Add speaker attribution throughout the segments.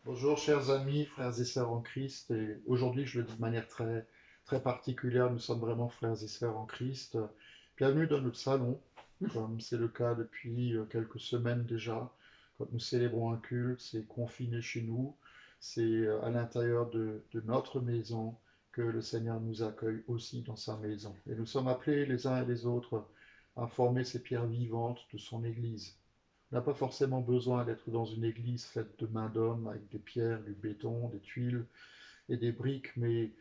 Speaker 1: Bonjour chers amis, frères et sœurs en Christ, et aujourd'hui je le dis de manière très particulière, nous sommes vraiment frères et sœurs en Christ. Bienvenue dans notre salon, comme c'est le cas depuis quelques semaines déjà. Quand nous célébrons un culte, c'est confiné chez nous, c'est à l'intérieur de notre maison que le Seigneur nous accueille aussi dans sa maison. Et nous sommes appelés les uns et les autres à former ces pierres vivantes de son Église. On n'a pas forcément besoin d'être dans une église faite de main d'homme avec des pierres, du béton, des tuiles et des briques, mais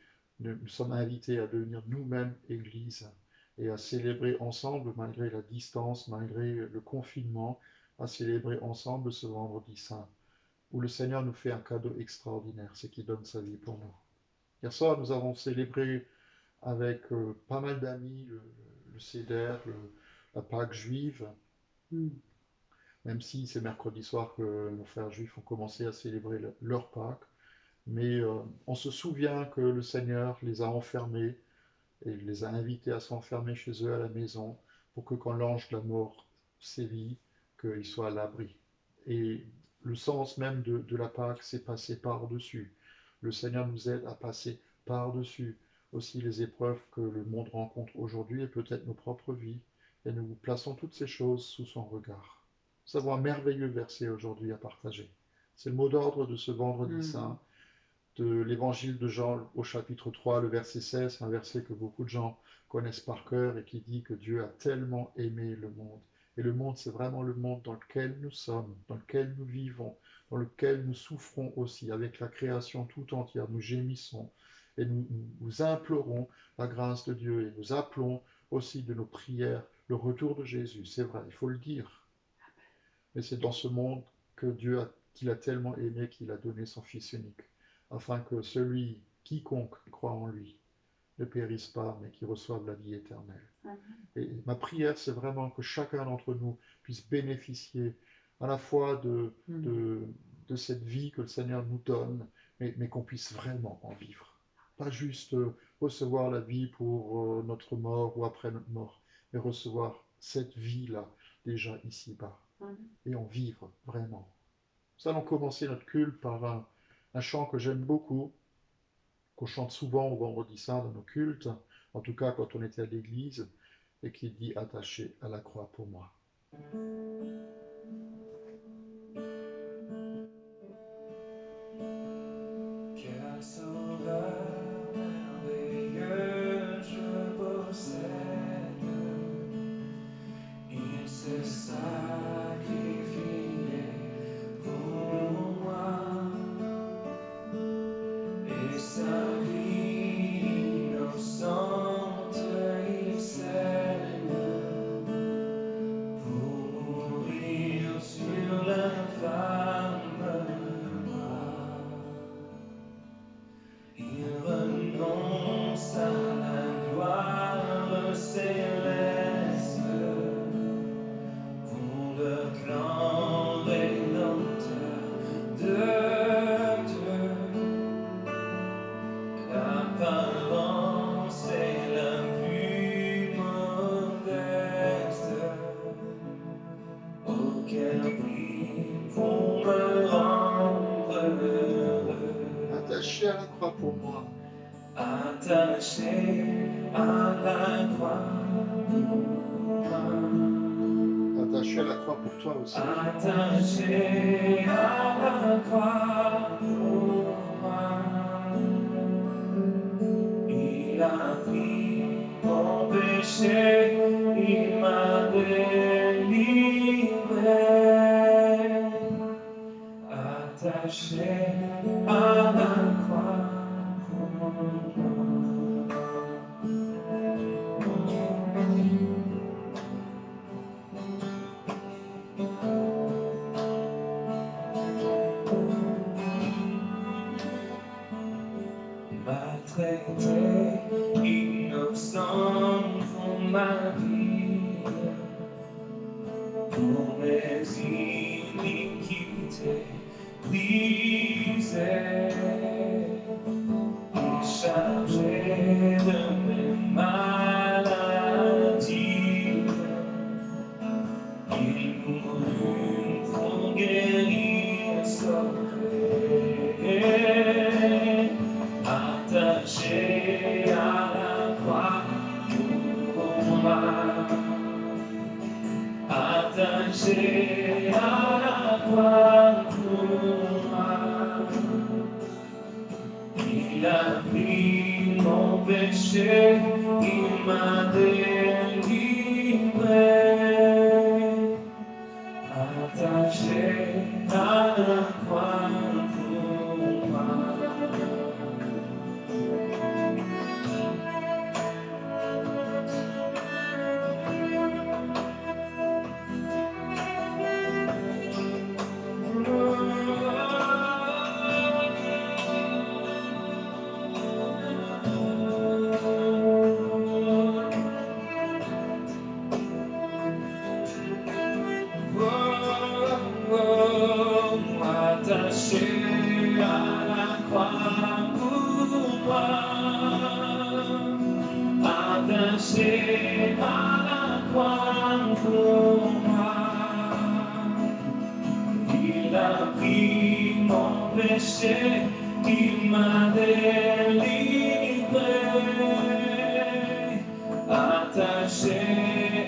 Speaker 1: nous sommes invités à devenir nous-mêmes église et à célébrer ensemble, malgré la distance, malgré le confinement, à célébrer ensemble ce vendredi saint, où le Seigneur nous fait un cadeau extraordinaire, c'est qu'il donne sa vie pour nous. Hier soir, nous avons célébré avec pas mal d'amis le Seder, la Pâque juive, même si c'est mercredi soir que nos frères juifs ont commencé à célébrer leur Pâques. Mais on se souvient que le Seigneur les a enfermés et les a invités à s'enfermer chez eux à la maison pour que quand l'ange de la mort sévit, qu'ils soient à l'abri. Et le sens même de la Pâque, c'est passer par-dessus. Le Seigneur nous aide à passer par-dessus aussi les épreuves que le monde rencontre aujourd'hui et peut-être nos propres vies. Et nous plaçons toutes ces choses sous son regard. Nous avons un merveilleux verset aujourd'hui à partager. C'est le mot d'ordre de ce vendredi saint de l'évangile de Jean au chapitre 3, le verset 16, un verset que beaucoup de gens connaissent par cœur et qui dit que Dieu a tellement aimé le monde. Et le monde, c'est vraiment le monde dans lequel nous sommes, dans lequel nous vivons, dans lequel nous souffrons aussi, avec la création tout entière. Nous gémissons et nous implorons la grâce de Dieu et nous appelons aussi de nos prières le retour de Jésus. C'est vrai, il faut le dire. Mais c'est dans ce monde que qu'il a tellement aimé qu'il a donné son Fils unique, afin que quiconque croit en lui, ne périsse pas, mais qu'il reçoive la vie éternelle. Et ma prière, c'est vraiment que chacun d'entre nous puisse bénéficier à la fois de cette vie que le Seigneur nous donne, mais qu'on puisse vraiment en vivre. Pas juste recevoir la vie pour notre mort ou après notre mort, mais recevoir cette vie-là déjà ici-bas et en vivre vraiment. Nous allons commencer notre culte par un chant que j'aime beaucoup, qu'on chante souvent au vendredi saint dans nos cultes, en tout cas quand on était à l'église, et qui dit attaché à la croix pour moi.
Speaker 2: Quel sauveur merveilleux je possède, il s'est sacrifié pour moi, et sa vie innocente il saigne pour mourir sur l'infâme croix. Il renonce à la gloire céleste pour le plan rédempteur de Dieu. L'apparence est la plus modeste. Auquel prix pour me rendre heureux.
Speaker 1: Attaché à la croix pour moi.
Speaker 2: Attaché à la croix pour moi.
Speaker 1: Attaché à la croix pour toi aussi.
Speaker 2: Attaché à la croix pour moi. Il a pris mon péché, il m'a délivré. Attaché à la croix pour moi. Maltraité, innocent pour ma vie, pour mes iniquités brisées, il chargé de mes maladies, il mourut pour guérir, sauver. Attaché à la croix pour moi, il a pris mon péché, il m'a délivré. Attaché à la croix pour moi. Attaché à la croix pour moi, attaché à la croix pour moi, il a pris mon péché, il m'a délivré, attaché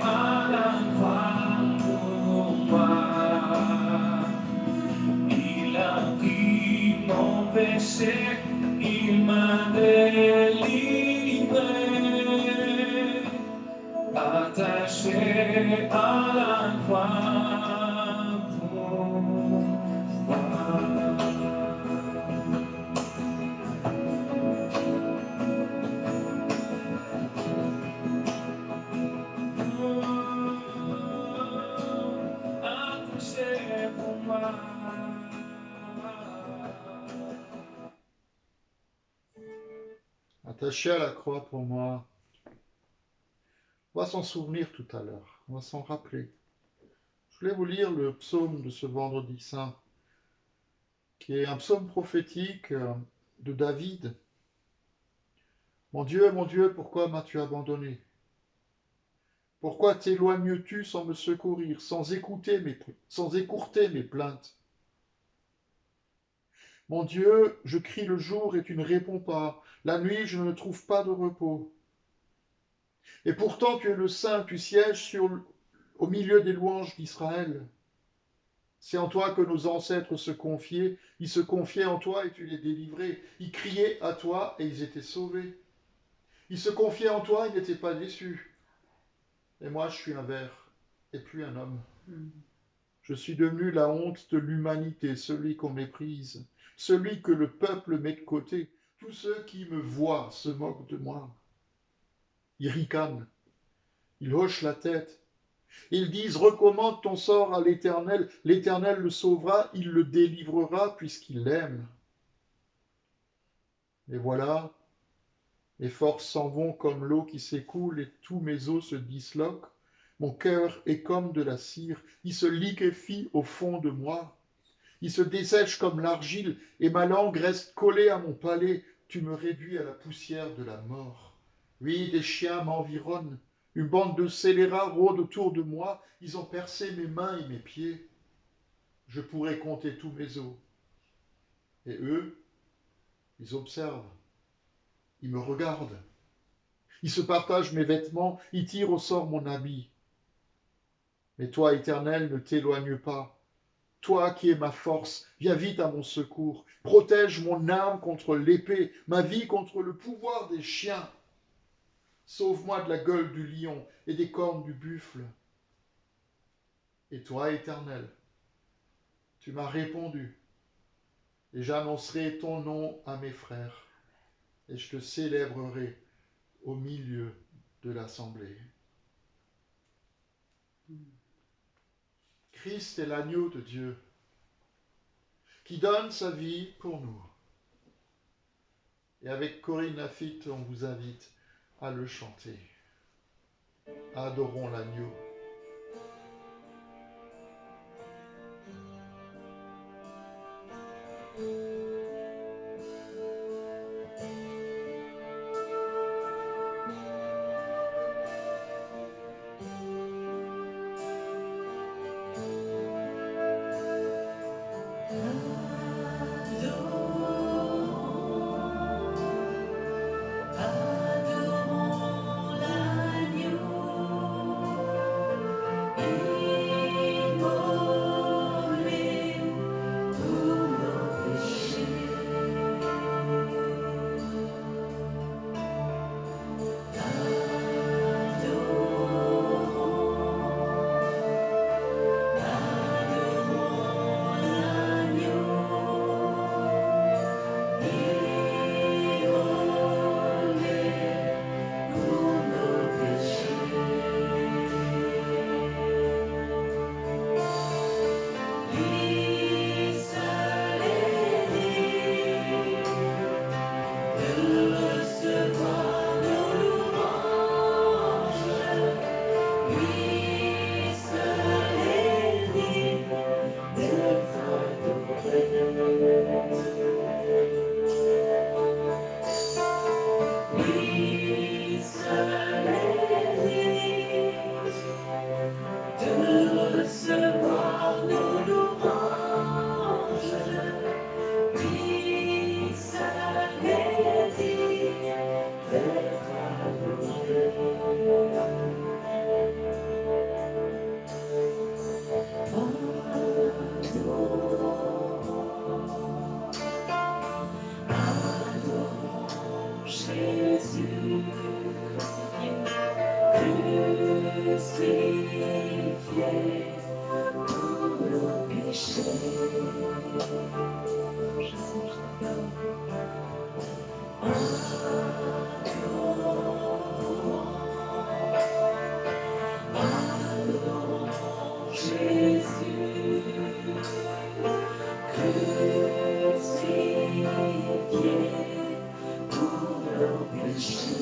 Speaker 2: à la croix pour moi. Il a pris mon péché, il m'a délivré, attaché à la croix pour moi. Attaché pour moi.
Speaker 1: Attaché à la croix pour moi. On va s'en souvenir tout à l'heure. On va s'en rappeler. Je voulais vous lire le psaume de ce vendredi saint, qui est un psaume prophétique de David. Mon Dieu, pourquoi m'as-tu abandonné? Pourquoi t'éloignes-tu sans me secourir, sans écourter mes plaintes? Mon Dieu, je crie le jour et tu ne réponds pas. La nuit, je ne trouve pas de repos. Et pourtant, tu es le Saint, tu sièges au milieu des louanges d'Israël. C'est en toi que nos ancêtres se confiaient. Ils se confiaient en toi et tu les délivrais. Ils criaient à toi et ils étaient sauvés. Ils se confiaient en toi, ils n'étaient pas déçus. Et moi, je suis un ver et plus un homme. Je suis devenu la honte de l'humanité, celui qu'on méprise, celui que le peuple met de côté. Tous ceux qui me voient se moquent de moi. Ils ricanent, ils hochent la tête. Ils disent, recommande ton sort à l'Éternel. L'Éternel le sauvera, il le délivrera puisqu'il l'aime. Et voilà, mes forces s'en vont comme l'eau qui s'écoule et tous mes os se disloquent. Mon cœur est comme de la cire, il se liquéfie au fond de moi. Il se dessèche comme l'argile et ma langue reste collée à mon palais. Tu me réduis à la poussière de la mort. Oui, des chiens m'environnent. Une bande de scélérats rôde autour de moi. Ils ont percé mes mains et mes pieds. Je pourrais compter tous mes os. Et eux, ils observent. Ils me regardent. Ils se partagent mes vêtements. Ils tirent au sort mon habit. Mais toi, Éternel, ne t'éloigne pas. Toi qui es ma force, viens vite à mon secours. Protège mon âme contre l'épée, ma vie contre le pouvoir des chiens. Sauve-moi de la gueule du lion et des cornes du buffle. Et toi, Éternel, tu m'as répondu, et j'annoncerai ton nom à mes frères, et je te célébrerai au milieu de l'assemblée. Christ est l'agneau de Dieu, qui donne sa vie pour nous. Et avec Corinne Lafitte, on vous invite à le chanter. Adorons l'agneau.
Speaker 2: Jésus, crucifié pour nos péchés. Adorons Jésus, crucifié pour nos péchés.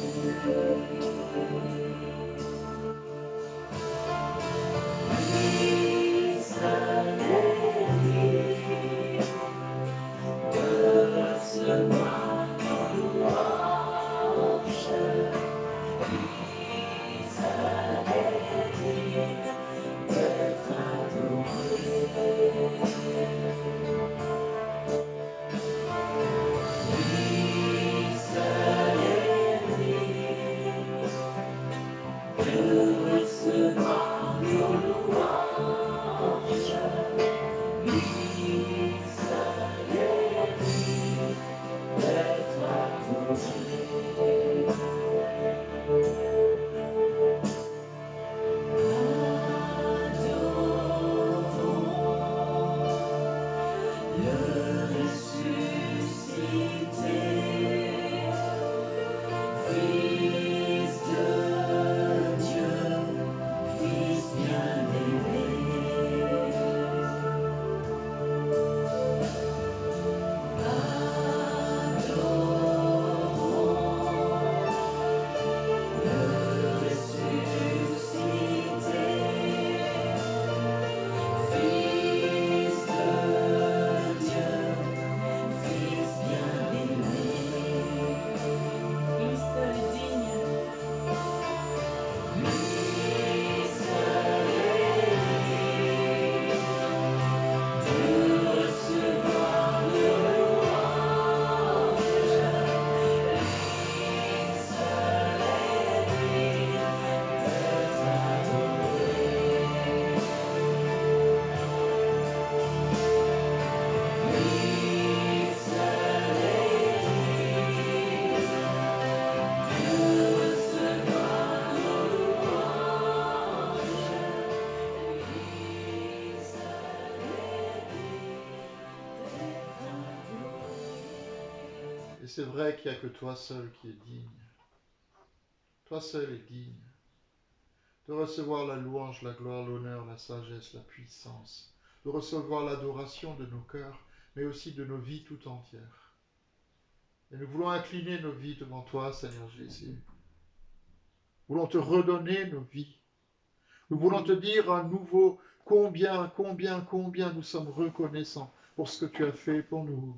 Speaker 1: Et c'est vrai qu'il n'y a que toi seul qui est digne. Toi seul est digne de recevoir la louange, la gloire, l'honneur, la sagesse, la puissance, de recevoir l'adoration de nos cœurs, mais aussi de nos vies tout entières. Et nous voulons incliner nos vies devant toi, Seigneur Jésus. Nous voulons te redonner nos vies. Nous voulons te dire à nouveau combien nous sommes reconnaissants pour ce que tu as fait pour nous.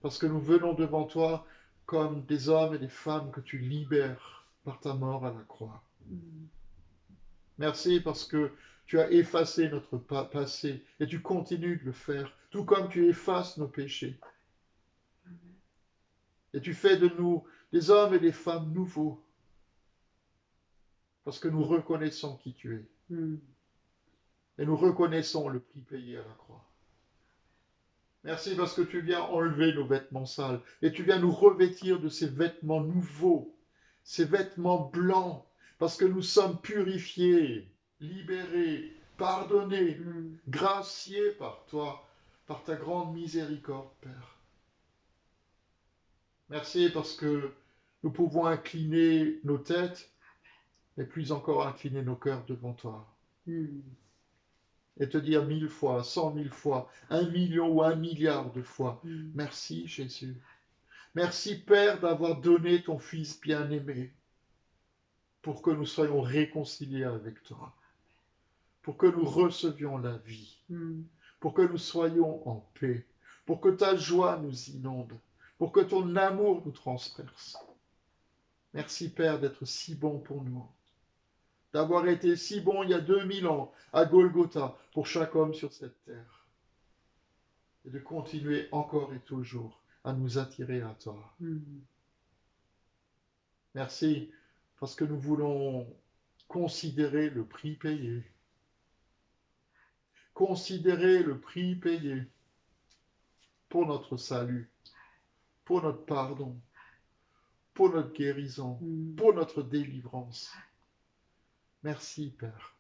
Speaker 1: Parce que nous venons devant toi comme des hommes et des femmes que tu libères par ta mort à la croix. Merci parce que tu as effacé notre passé et tu continues de le faire, tout comme tu effaces nos péchés. Et tu fais de nous des hommes et des femmes nouveaux, parce que nous reconnaissons qui tu es. Et nous reconnaissons le prix payé à la croix. Merci parce que tu viens enlever nos vêtements sales et tu viens nous revêtir de ces vêtements nouveaux, ces vêtements blancs, parce que nous sommes purifiés, libérés, pardonnés, graciés par toi, par ta grande miséricorde, Père. Merci parce que nous pouvons incliner nos têtes, mais plus encore incliner nos cœurs devant toi. Et te dire 1000 fois, 100 000 fois, 1 million ou 1 milliard de fois, merci Jésus. Merci Père d'avoir donné ton Fils bien-aimé pour que nous soyons réconciliés avec toi, pour que nous recevions la vie, pour que nous soyons en paix, pour que ta joie nous inonde, pour que ton amour nous transperce. Merci Père d'être si bon pour nous, d'avoir été si bon il y a 2000 ans à Golgotha pour chaque homme sur cette terre, et de continuer encore et toujours à nous attirer à toi. Merci parce que nous voulons considérer le prix payé. Considérer le prix payé pour notre salut, pour notre pardon, pour notre guérison, pour notre délivrance. Merci Père.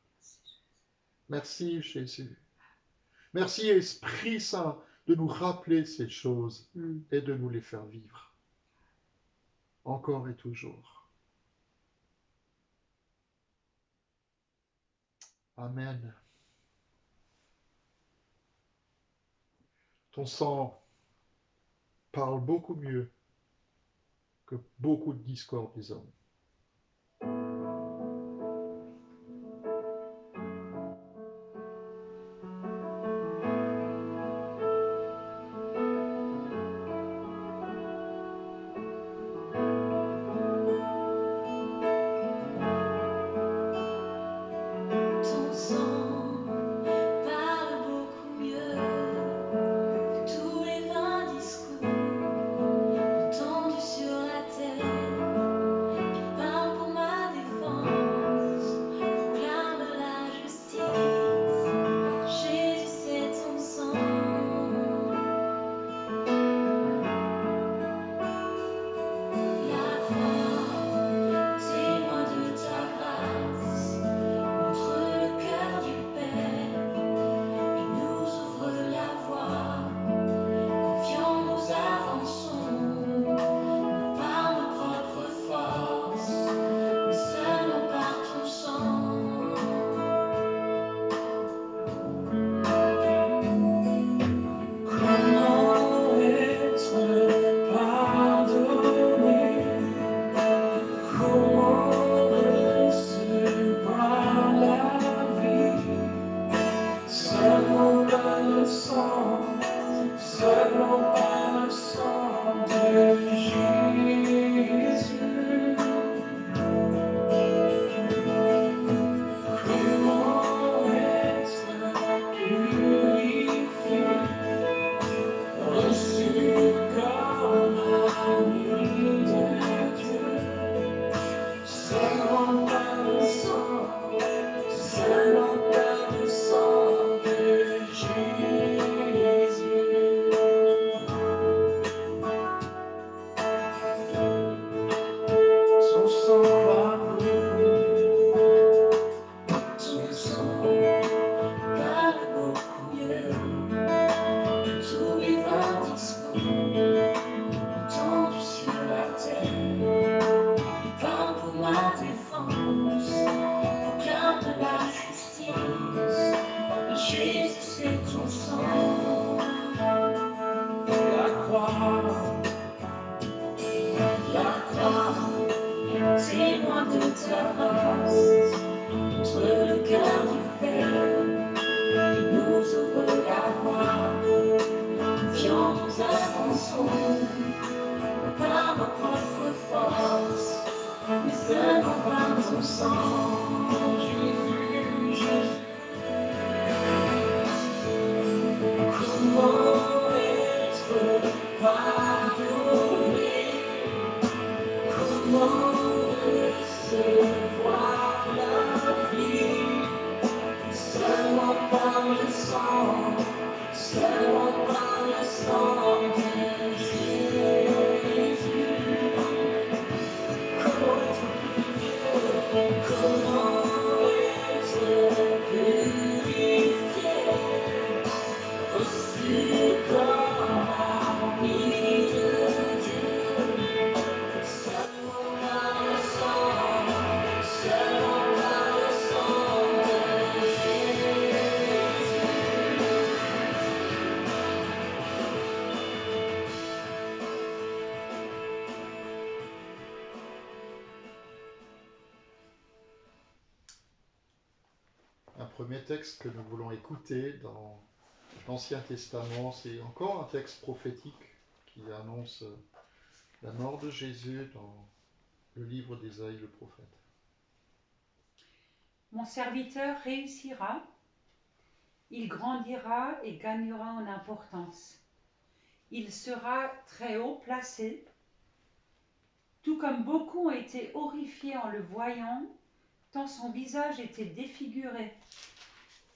Speaker 1: Merci Jésus. Merci Esprit Saint de nous rappeler ces choses et de nous les faire vivre. Encore et toujours. Amen. Ton sang parle beaucoup mieux que beaucoup de discours des hommes.
Speaker 2: Ton sang parle beaucoup mieux que tous les vains discours entendus sur la terre. Il parle pour ma défense, proclame la justice. Jésus, c'est ton sang. La croix témoin de ta grâce, montre le cœur du Père et nous ouvre la voie. Confiants nous avançons, non par nos propres forces, mais seulement par ton sang. Comment être pardonné? Comment recevoir la vie? Seulement par le sang, seulement par le sang de Jésus. Comment être purifié, reçu comme ami de Dieu? Seulement par le sang, seulement par le sang de Jésus. Son sang parle beaucoup mieux que tous les vains discours entendus sur la terre. Il parle pour ma défense, proclame la justice. Jésus, c'est ton sang. La croix, témoin de ta grâce, montre le cœur du Père et nous ouvre la voie. Confiants nous avançons, non par nos propres forces, mais seulement par ton sang. Jésus, Jésus. Comment être pardonné? Comment recevoir la vie? Seulement par le sang, seulement par le sang de Jésus. Comment être purifié, reçu comme ami de Dieu? Seulement par le sang, seulement par le sang de Jésus.
Speaker 1: Un premier texte que nous voulons écouter dans l'Ancien Testament, c'est encore un texte prophétique qui annonce la mort de Jésus dans le livre d'Ésaïe le prophète.
Speaker 3: Mon serviteur réussira, il grandira et gagnera en importance. Il sera très haut placé, tout comme beaucoup ont été horrifiés en le voyant, tant son visage était défiguré,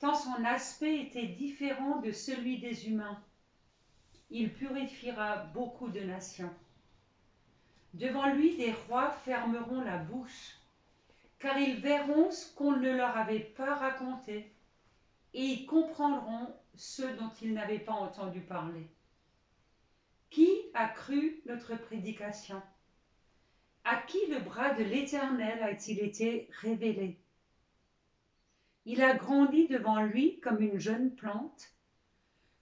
Speaker 3: tant son aspect était différent de celui des humains. Il purifiera beaucoup de nations. Devant lui, des rois fermeront la bouche, car ils verront ce qu'on ne leur avait pas raconté, et ils comprendront ce dont ils n'avaient pas entendu parler. Qui a cru notre prédication? À qui le bras de l'Éternel a-t-il été révélé? Il a grandi devant lui comme une jeune plante,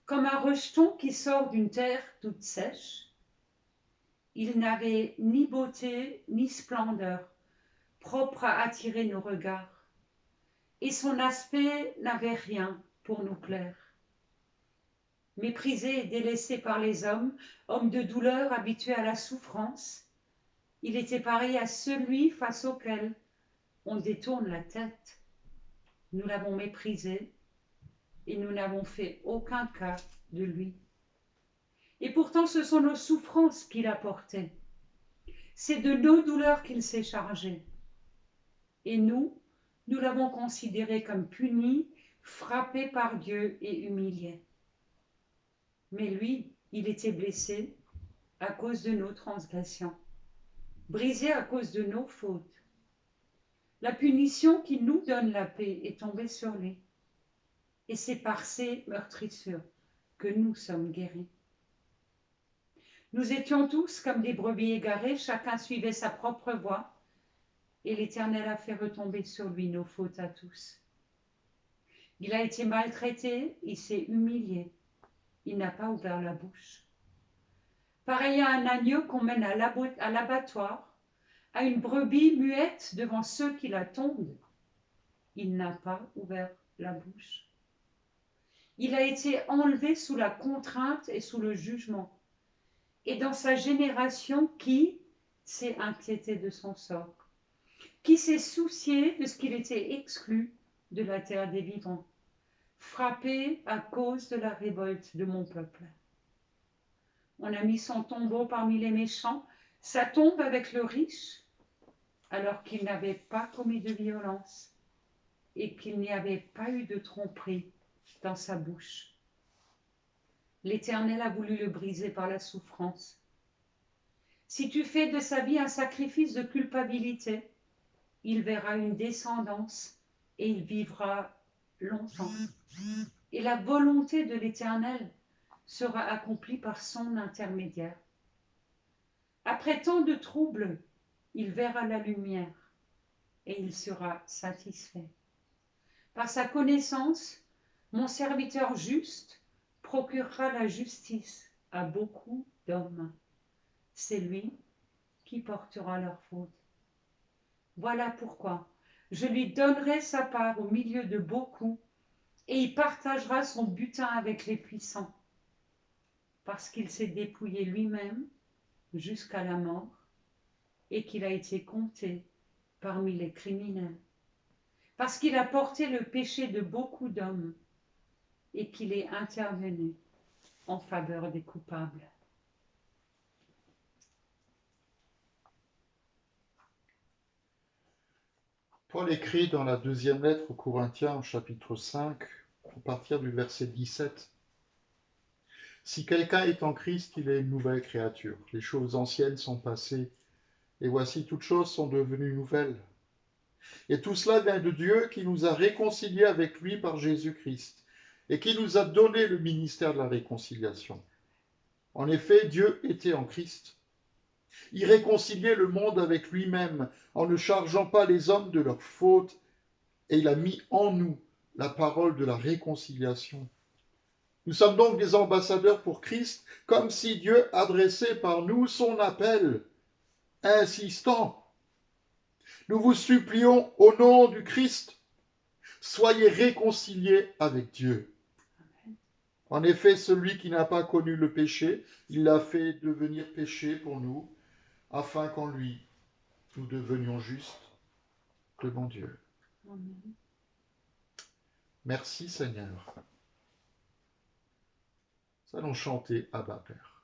Speaker 3: comme un rejeton qui sort d'une terre toute sèche. Il n'avait ni beauté ni splendeur, propre à attirer nos regards, et son aspect n'avait rien pour nous plaire. Méprisé et délaissé par les hommes, homme de douleur habitué à la souffrance, il était pareil à celui face auquel on détourne la tête. Nous l'avons méprisé et nous n'avons fait aucun cas de lui. Et pourtant ce sont nos souffrances qu'il a portées. C'est de nos douleurs qu'il s'est chargé. Et nous l'avons considéré comme puni, frappé par Dieu et humilié. Mais lui, il était blessé à cause de nos transgressions, brisé à cause de nos fautes. La punition qui nous donne la paix est tombée sur lui. Et c'est par ses meurtrissures que nous sommes guéris. Nous étions tous comme des brebis égarées, chacun suivait sa propre voie, et l'Éternel a fait retomber sur lui nos fautes à tous. Il a été maltraité, il s'est humilié, il n'a pas ouvert la bouche. Pareil à un agneau qu'on mène à l'abattoir, à une brebis muette devant ceux qui la tondent, il n'a pas ouvert la bouche. Il a été enlevé sous la contrainte et sous le jugement. Et dans sa génération, qui s'est inquiété de son sort? Qui s'est soucié de ce qu'il était exclu de la terre des vivants, frappé à cause de la révolte de mon peuple? On a mis son tombeau parmi les méchants, sa tombe avec le riche, alors qu'il n'avait pas commis de violence et qu'il n'y avait pas eu de tromperie dans sa bouche. L'Éternel a voulu le briser par la souffrance. Si tu fais de sa vie un sacrifice de culpabilité, il verra une descendance et il vivra longtemps. Et la volonté de l'Éternel sera accomplie par son intermédiaire. Après tant de troubles, il verra la lumière et il sera satisfait. Par sa connaissance, mon serviteur juste procurera la justice à beaucoup d'hommes. C'est lui qui portera leurs fautes. Voilà pourquoi je lui donnerai sa part au milieu de beaucoup, et il partagera son butin avec les puissants, parce qu'il s'est dépouillé lui-même jusqu'à la mort, et qu'il a été compté parmi les criminels, parce qu'il a porté le péché de beaucoup d'hommes, et qu'il est intervenu en faveur des coupables.
Speaker 1: Paul écrit dans la deuxième lettre aux Corinthiens, au chapitre 5, à partir du verset 17. Si quelqu'un est en Christ, il est une nouvelle créature. Les choses anciennes sont passées, et voici toutes choses sont devenues nouvelles. Et tout cela vient de Dieu qui nous a réconciliés avec lui par Jésus-Christ, et qui nous a donné le ministère de la réconciliation. En effet, Dieu était en Christ. Il réconciliait le monde avec lui-même en ne chargeant pas les hommes de leurs fautes, et il a mis en nous la parole de la réconciliation. Nous sommes donc des ambassadeurs pour Christ, comme si Dieu adressait par nous son appel insistant. Nous vous supplions au nom du Christ, soyez réconciliés avec Dieu. En effet, celui qui n'a pas connu le péché, il l'a fait devenir péché pour nous, afin qu'en lui, nous devenions justes devant Dieu.
Speaker 3: Amen.
Speaker 1: Merci Seigneur. Nous allons chanter Abba Père.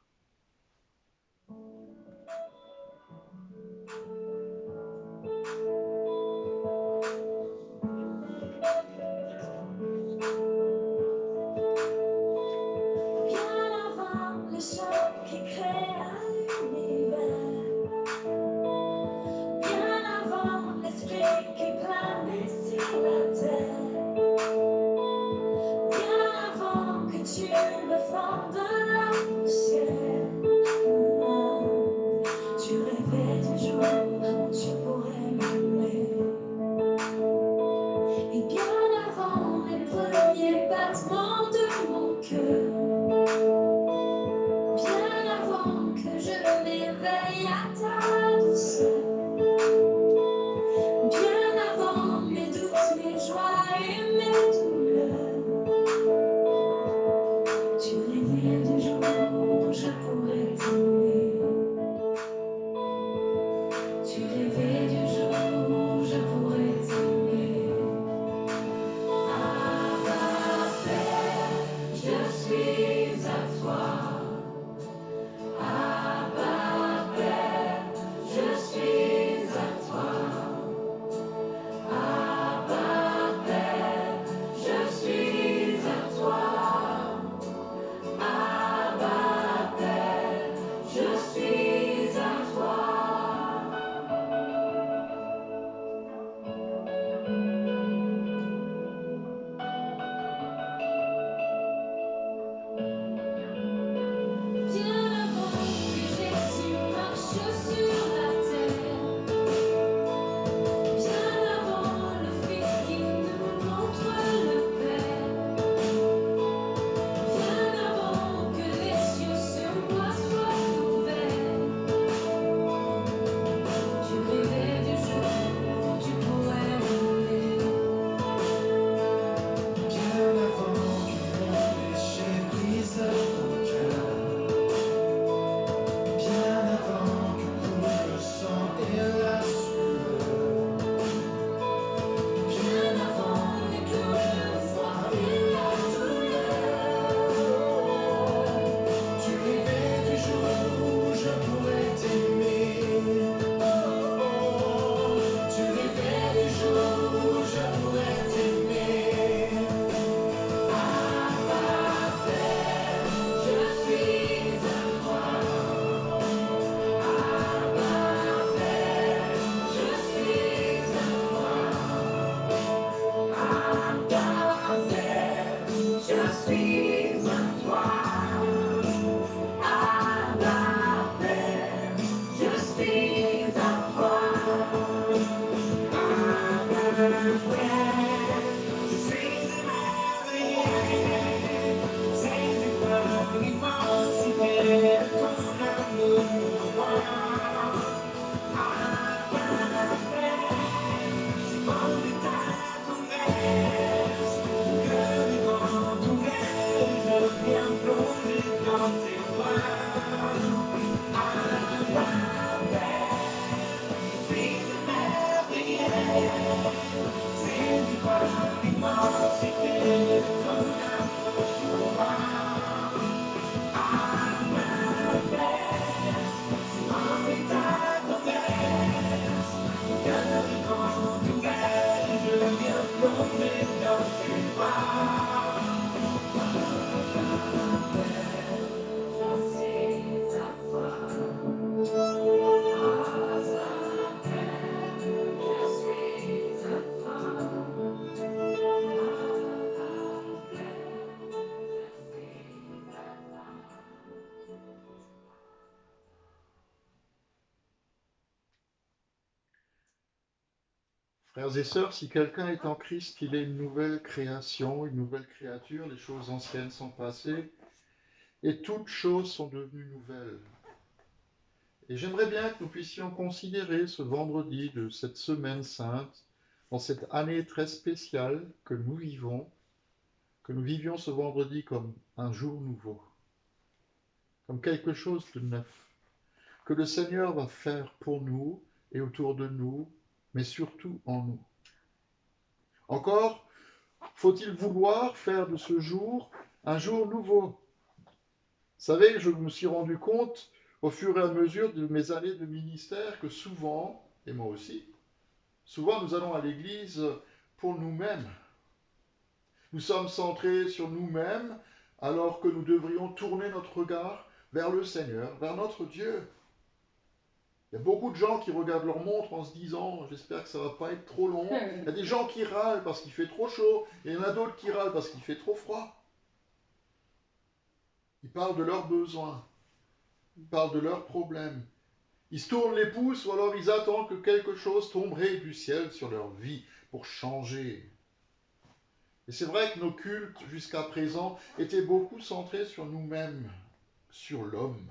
Speaker 1: Frères et sœurs, si quelqu'un est en Christ, il est une nouvelle création, une nouvelle créature, les choses anciennes sont passées et toutes choses sont devenues nouvelles. Et j'aimerais bien que nous puissions considérer ce vendredi de cette semaine sainte, dans cette année très spéciale que nous vivons, que nous vivions ce vendredi comme un jour nouveau, comme quelque chose de neuf, que le Seigneur va faire pour nous et autour de nous, mais surtout en nous. Encore, faut-il vouloir faire de ce jour un jour nouveau? Vous savez, je me suis rendu compte au fur et à mesure de mes années de ministère que souvent, et moi aussi, souvent nous allons à l'église pour nous-mêmes. Nous sommes centrés sur nous-mêmes alors que nous devrions tourner notre regard vers le Seigneur, vers notre Dieu. Il y a beaucoup de gens qui regardent leur montre en se disant « j'espère que ça ne va pas être trop long ». Il y a des gens qui râlent parce qu'il fait trop chaud, et il y en a d'autres qui râlent parce qu'il fait trop froid. Ils parlent de leurs besoins, ils parlent de leurs problèmes. Ils se tournent les pouces ou alors ils attendent que quelque chose tomberait du ciel sur leur vie pour changer. Et c'est vrai que nos cultes jusqu'à présent étaient beaucoup centrés sur nous-mêmes, sur l'homme.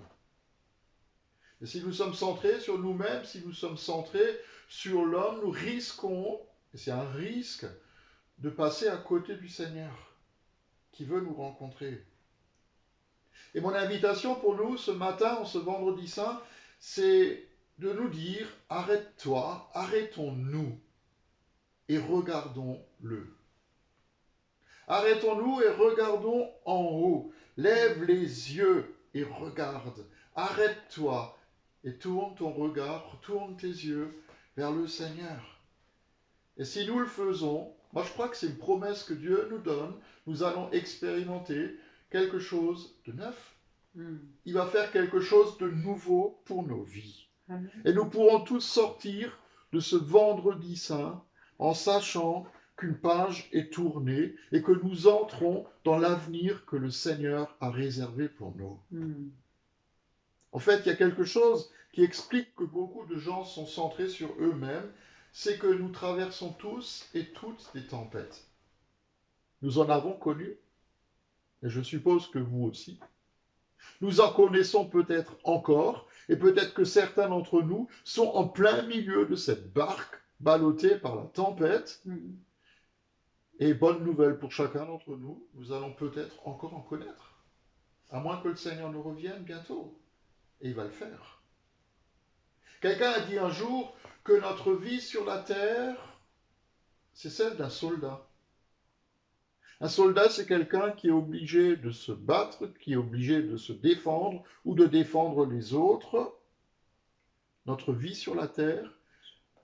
Speaker 1: Et si nous sommes centrés sur nous-mêmes, si nous sommes centrés sur l'homme, nous risquons, et c'est un risque, de passer à côté du Seigneur qui veut nous rencontrer. Et mon invitation pour nous ce matin, en ce vendredi saint, c'est de nous dire, arrête-toi, arrêtons-nous et regardons-le. Arrêtons-nous et regardons en haut. Lève les yeux et regarde. Arrête-toi et tourne ton regard, tourne tes yeux vers le Seigneur. Et si nous le faisons, moi je crois que c'est une promesse que Dieu nous donne, nous allons expérimenter quelque chose de neuf. Il va faire quelque chose de nouveau pour nos vies.
Speaker 3: Amen.
Speaker 1: Et nous pourrons tous sortir de ce vendredi saint en sachant qu'une page est tournée et que nous entrons dans l'avenir que le Seigneur a réservé pour nous. En fait, il y a quelque chose qui explique que beaucoup de gens sont centrés sur eux-mêmes, c'est que nous traversons tous et toutes des tempêtes. Nous en avons connu, et je suppose que vous aussi. Nous en connaissons peut-être encore, et peut-être que certains d'entre nous sont en plein milieu de cette barque ballottée par la tempête. Et bonne nouvelle pour chacun d'entre nous, nous allons peut-être encore en connaître, à moins que le Seigneur nous revienne bientôt. Et il va le faire. Quelqu'un a dit un jour que notre vie sur la terre, c'est celle d'un soldat. Un soldat, c'est quelqu'un qui est obligé de se battre, qui est obligé de se défendre ou de défendre les autres. Notre vie sur la terre,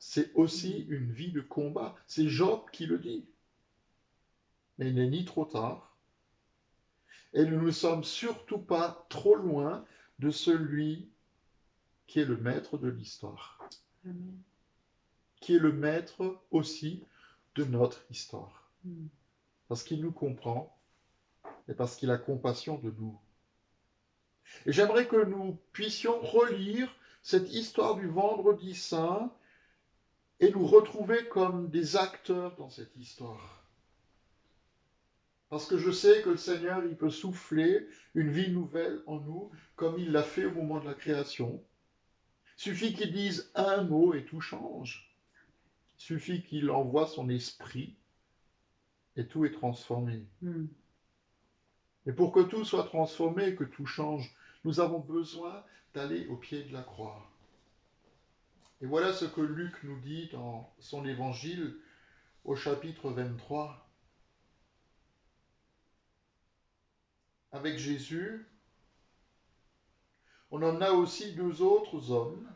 Speaker 1: c'est aussi une vie de combat. C'est Job qui le dit. Mais il n'est ni trop tard. Et nous ne sommes surtout pas trop loin de celui qui est le maître de l'histoire.
Speaker 3: Amen.
Speaker 1: Qui est le maître aussi de notre histoire. Parce qu'il nous comprend et parce qu'il a compassion de nous. Et j'aimerais que nous puissions relire cette histoire du vendredi saint et nous retrouver comme des acteurs dans cette histoire. Parce que je sais que le Seigneur, il peut souffler une vie nouvelle en nous, comme il l'a fait au moment de la création. Il suffit qu'il dise un mot et tout change. Il suffit qu'il envoie son esprit et tout est transformé. Et pour que tout soit transformé, que tout change, nous avons besoin d'aller au pied de la croix. Et voilà ce que Luc nous dit dans son évangile au chapitre 23. Avec Jésus, on en a aussi deux autres hommes,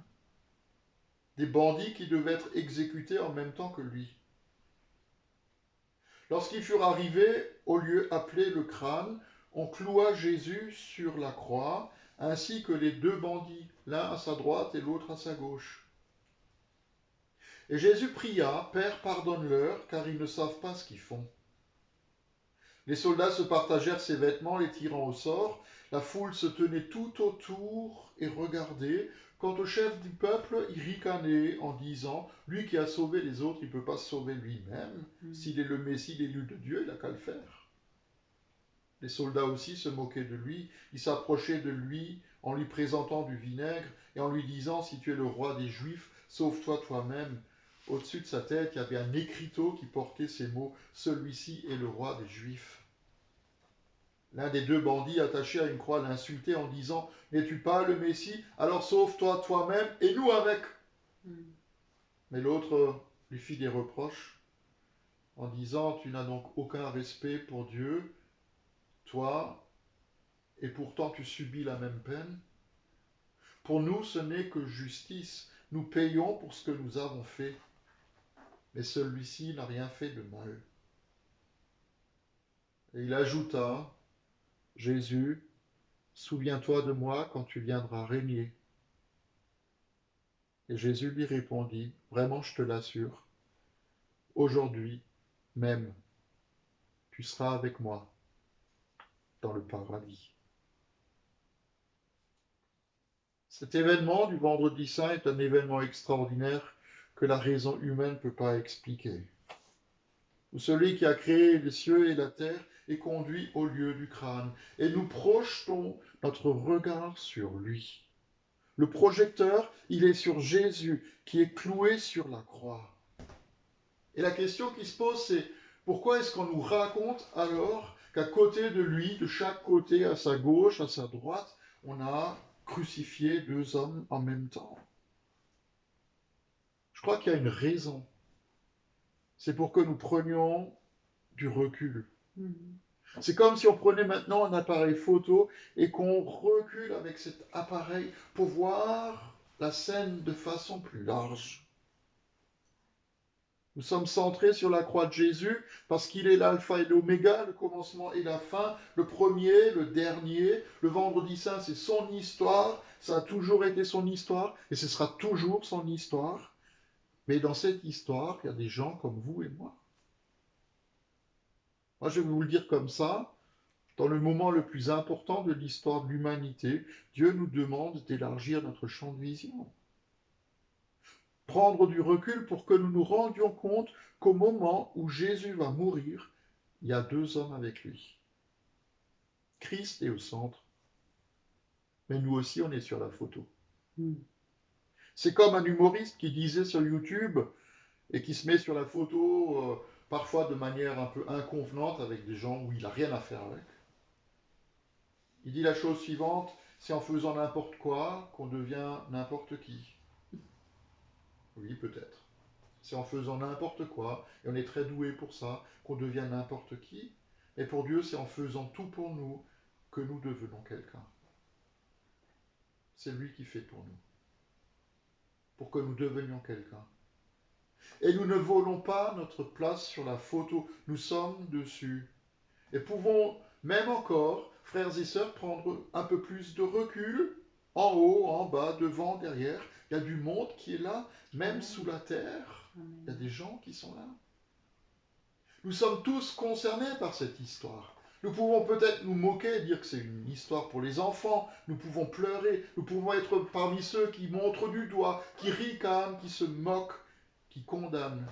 Speaker 1: des bandits qui devaient être exécutés en même temps que lui. Lorsqu'ils furent arrivés au lieu appelé le crâne, on cloua Jésus sur la croix, ainsi que les deux bandits, l'un à sa droite et l'autre à sa gauche. Et Jésus pria, « Père, pardonne-leur, car ils ne savent pas ce qu'ils font. » Les soldats se partagèrent ses vêtements, les tirant au sort. La foule se tenait tout autour et regardait. Quant au chef du peuple, il ricanait en disant « Lui qui a sauvé les autres, il ne peut pas se sauver lui-même. S'il est le Messie, l'élu de Dieu, il n'a qu'à le faire. » Les soldats aussi se moquaient de lui. Ils s'approchaient de lui en lui présentant du vinaigre et en lui disant « Si tu es le roi des Juifs, sauve-toi toi-même. » Au-dessus de sa tête, il y avait un écriteau qui portait ces mots « Celui-ci est le roi des Juifs. » L'un des deux bandits attachés à une croix l'insultait en disant « N'es-tu pas le Messie? Alors sauve-toi toi-même et nous avec !» Mais l'autre lui fit des reproches en disant « Tu n'as donc aucun respect pour Dieu, toi, et pourtant tu subis la même peine. Pour nous, ce n'est que justice. Nous payons pour ce que nous avons fait. Mais celui-ci n'a rien fait de mal. » Et il ajouta « Jésus, souviens-toi de moi quand tu viendras régner. » Et Jésus lui répondit « Vraiment, je te l'assure, aujourd'hui même, tu seras avec moi dans le paradis. » Cet événement du Vendredi Saint est un événement extraordinaire que la raison humaine ne peut pas expliquer. Où celui qui a créé les cieux et la terre est conduit au lieu du crâne, et nous projetons notre regard sur lui. Le projecteur, il est sur Jésus, qui est cloué sur la croix. Et la question qui se pose, c'est pourquoi est-ce qu'on nous raconte alors qu'à côté de lui, de chaque côté, à sa gauche, à sa droite, on a crucifié deux hommes en même temps? Je crois qu'il y a une raison. C'est pour que nous prenions du recul. C'est comme si on prenait maintenant un appareil photo et qu'on recule avec cet appareil pour voir la scène de façon plus large. Nous sommes centrés sur la croix de Jésus parce qu'il est l'alpha et l'oméga, le commencement et la fin, le premier, le dernier. Le Vendredi Saint, c'est son histoire, ça a toujours été son histoire et ce sera toujours son histoire. Mais dans cette histoire, il y a des gens comme vous et moi. Moi, je vais vous le dire comme ça, dans le moment le plus important de l'histoire de l'humanité, Dieu nous demande d'élargir notre champ de vision. Prendre du recul pour que nous nous rendions compte qu'au moment où Jésus va mourir, il y a deux hommes avec lui. Christ est au centre, mais nous aussi, on est sur la photo. C'est comme un humoriste qui disait sur YouTube et qui se met sur la photo parfois de manière un peu inconvenante avec des gens où il n'a rien à faire avec. Il dit la chose suivante, c'est en faisant n'importe quoi qu'on devient n'importe qui. Oui, peut-être. C'est en faisant n'importe quoi, et on est très doué pour ça, qu'on devient n'importe qui. Et pour Dieu, c'est en faisant tout pour nous que nous devenons quelqu'un. C'est lui qui fait pour nous, pour que nous devenions quelqu'un. Et nous ne volons pas notre place sur la photo, nous sommes dessus. Et pouvons même encore, frères et sœurs, prendre un peu plus de recul, en haut, en bas, devant, derrière. Il y a du monde qui est là, même sous la terre. Il y a des gens qui sont là. Nous sommes tous concernés par cette histoire. Nous pouvons peut-être nous moquer et dire que c'est une histoire pour les enfants. Nous pouvons pleurer. Nous pouvons être parmi ceux qui montrent du doigt, qui ricanent, qui se moquent, qui condamnent.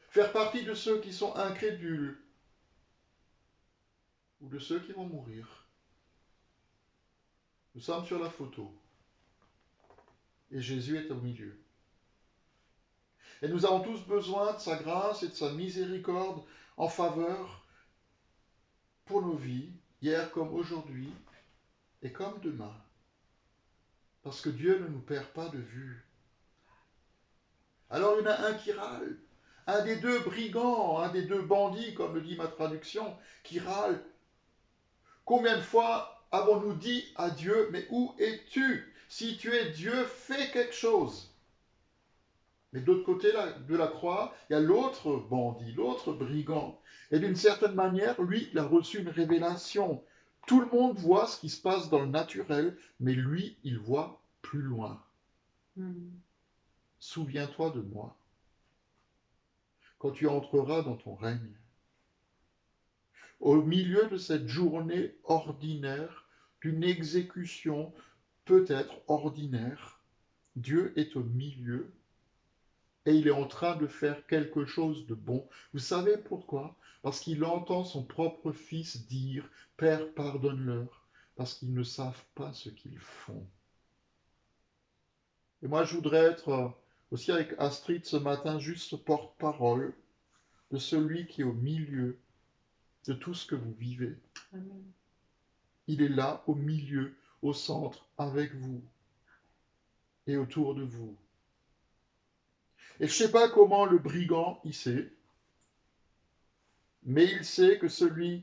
Speaker 1: Faire partie de ceux qui sont incrédules ou de ceux qui vont mourir. Nous sommes sur la photo. Et Jésus est au milieu. Et nous avons tous besoin de sa grâce et de sa miséricorde en faveur pour nos vies, hier comme aujourd'hui et comme demain. Parce que Dieu ne nous perd pas de vue. Alors il y en a un qui râle, un des deux brigands, un des deux bandits, comme le dit ma traduction, qui râle. Combien de fois avons-nous dit à Dieu, mais où es-tu? Si tu es Dieu, fais quelque chose. Mais de l'autre côté de la croix, il y a l'autre bandit, l'autre brigand. Et d'une certaine manière, lui, il a reçu une révélation. Tout le monde voit ce qui se passe dans le naturel, mais lui, il voit plus loin. Souviens-toi de moi quand tu entreras dans ton règne. Au milieu de cette journée ordinaire, d'une exécution peut-être ordinaire, Dieu est au milieu et il est en train de faire quelque chose de bon. Vous savez pourquoi? Parce qu'il entend son propre fils dire « Père, pardonne-leur, parce qu'ils ne savent pas ce qu'ils font. » Et moi, je voudrais être aussi avec Astrid ce matin juste porte-parole de celui qui est au milieu de tout ce que vous vivez.
Speaker 3: Amen.
Speaker 1: Il est là, au milieu, au centre, avec vous et autour de vous. Et je ne sais pas comment le brigand y sait, mais il sait que celui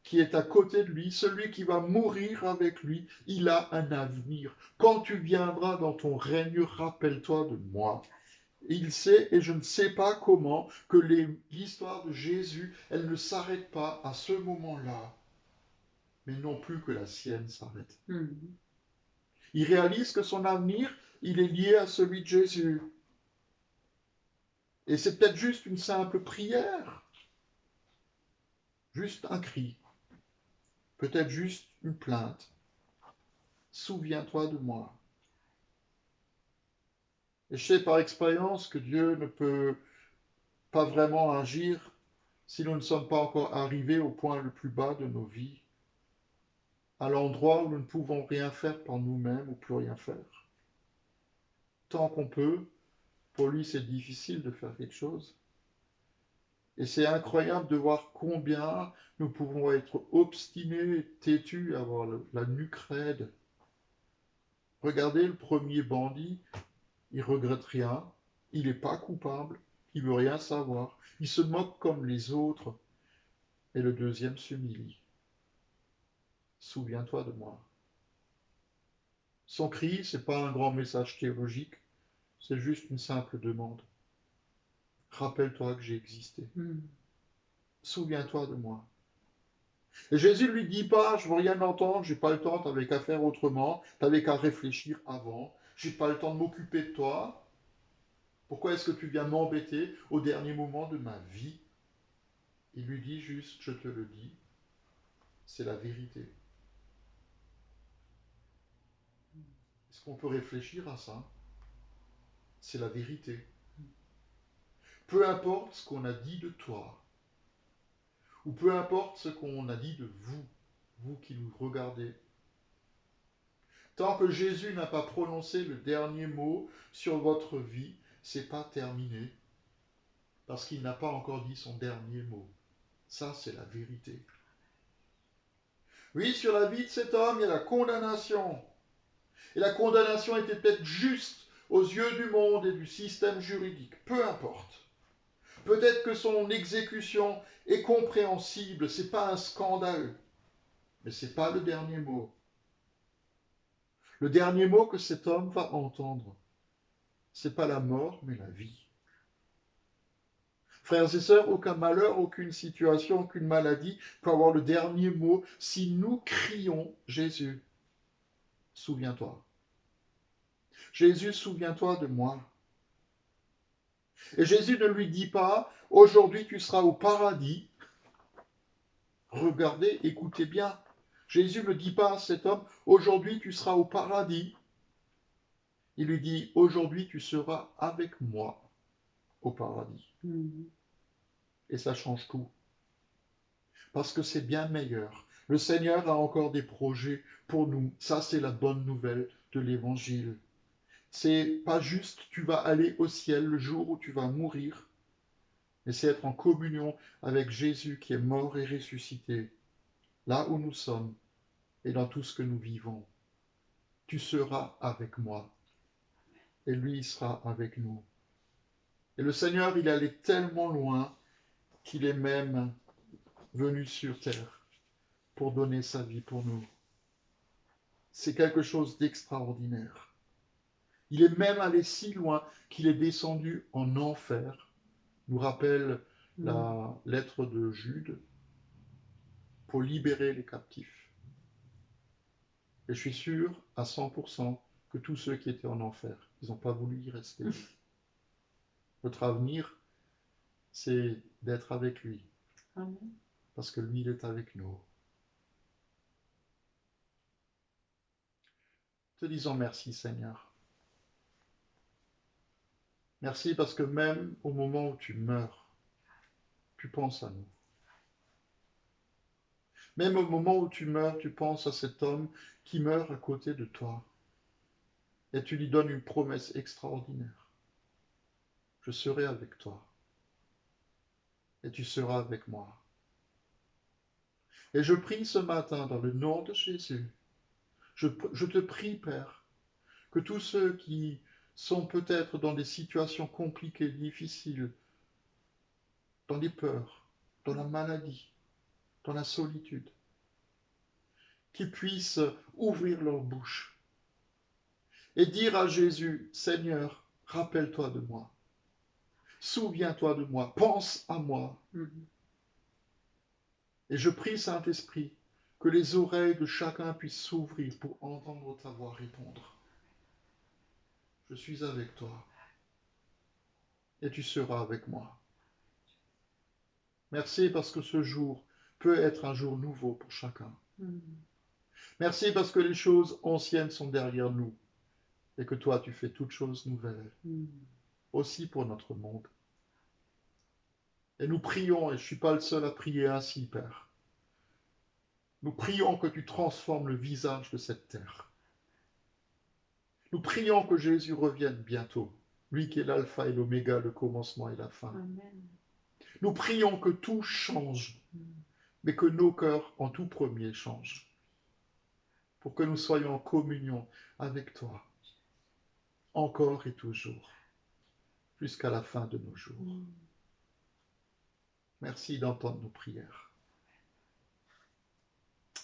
Speaker 1: qui est à côté de lui, celui qui va mourir avec lui, il a un avenir. Quand tu viendras dans ton règne, rappelle-toi de moi. Il sait, et je ne sais pas comment, que l'histoire de Jésus, elle ne s'arrête pas à ce moment-là, mais non plus que la sienne s'arrête. Il réalise que son avenir, il est lié à celui de Jésus. Et c'est peut-être juste une simple prière, juste un cri, peut-être juste une plainte. Souviens-toi de moi. Et je sais par expérience que Dieu ne peut pas vraiment agir si nous ne sommes pas encore arrivés au point le plus bas de nos vies, à l'endroit où nous ne pouvons rien faire par nous-mêmes ou plus rien faire. Tant qu'on peut, pour lui c'est difficile de faire quelque chose. Et c'est incroyable de voir combien nous pouvons être obstinés, têtus, avoir la nuque raide. Regardez le premier bandit, il regrette rien, il n'est pas coupable, il veut rien savoir, il se moque comme les autres. Et le deuxième s'humilie. Souviens-toi de moi. Son cri, c'est pas un grand message théologique, c'est juste une simple demande. Rappelle-toi que j'ai existé. Souviens-toi de moi. Et Jésus ne lui dit pas, je veux rien entendre, j'ai pas le temps, t'avais qu'à faire autrement, t'avais qu'à réfléchir avant, j'ai pas le temps de m'occuper de toi. Pourquoi est-ce que tu viens m'embêter au dernier moment de ma vie? Il lui dit juste, je te le dis, c'est la vérité. Est-ce qu'on peut réfléchir à ça? C'est la vérité. Peu importe ce qu'on a dit de toi, ou peu importe ce qu'on a dit de vous, vous qui nous regardez, tant que Jésus n'a pas prononcé le dernier mot sur votre vie, c'est pas terminé, parce qu'il n'a pas encore dit son dernier mot. Ça, c'est la vérité. Oui, sur la vie de cet homme, il y a la condamnation. Et la condamnation était peut-être juste aux yeux du monde et du système juridique. Peu importe. Peut-être que son exécution est compréhensible, c'est pas un scandale, mais c'est pas le dernier mot. Le dernier mot que cet homme va entendre, c'est pas la mort, mais la vie. Frères et sœurs, aucun malheur, aucune situation, aucune maladie peut avoir le dernier mot si nous crions Jésus, souviens-toi. Jésus, souviens-toi de moi. Et Jésus ne lui dit pas, aujourd'hui tu seras au paradis. Regardez, écoutez bien. Jésus ne dit pas à cet homme, aujourd'hui tu seras au paradis. Il lui dit, aujourd'hui tu seras avec moi au paradis. Et ça change tout. Parce que c'est bien meilleur. Le Seigneur a encore des projets pour nous. Ça, c'est la bonne nouvelle de l'Évangile. C'est pas juste tu vas aller au ciel le jour où tu vas mourir, mais c'est être en communion avec Jésus qui est mort et ressuscité, là où nous sommes et dans tout ce que nous vivons. Tu seras avec moi et lui il sera avec nous. Et le Seigneur, il allait tellement loin qu'il est même venu sur terre pour donner sa vie pour nous. C'est quelque chose d'extraordinaire. Il est même allé si loin qu'il est descendu en enfer, nous rappelle la lettre de Jude, pour libérer les captifs. Et je suis sûr à 100% que tous ceux qui étaient en enfer, ils n'ont pas voulu y rester. Notre avenir, c'est d'être avec lui.
Speaker 3: Amen.
Speaker 1: Parce que lui, il est avec nous. Te disons merci, Seigneur. Merci parce que même au moment où tu meurs, tu penses à nous. Même au moment où tu meurs, tu penses à cet homme qui meurt à côté de toi. Et tu lui donnes une promesse extraordinaire. Je serai avec toi. Et tu seras avec moi. Et je prie ce matin dans le nom de Jésus. Je te prie, Père, que tous ceux qui sont peut-être dans des situations compliquées, difficiles, dans les peurs, dans la maladie, dans la solitude, qu'ils puissent ouvrir leur bouche et dire à Jésus, Seigneur, rappelle-toi de moi, souviens-toi de moi, pense à moi. Et je prie, Saint-Esprit, que les oreilles de chacun puissent s'ouvrir pour entendre ta voix répondre. Je suis avec toi et tu seras avec moi. Merci parce que ce jour peut être un jour nouveau pour chacun. Merci parce que les choses anciennes sont derrière nous et que toi, tu fais toutes choses nouvelles, aussi pour notre monde. Et nous prions, et je ne suis pas le seul à prier ainsi, Père. Nous prions que tu transformes le visage de cette terre. Nous prions que Jésus revienne bientôt, lui qui est l'alpha et l'oméga, le commencement et la fin.
Speaker 3: Amen.
Speaker 1: Nous prions que tout change, mais que nos cœurs en tout premier changent, pour que nous soyons en communion avec toi, encore et toujours, jusqu'à la fin de nos jours. Merci d'entendre nos prières.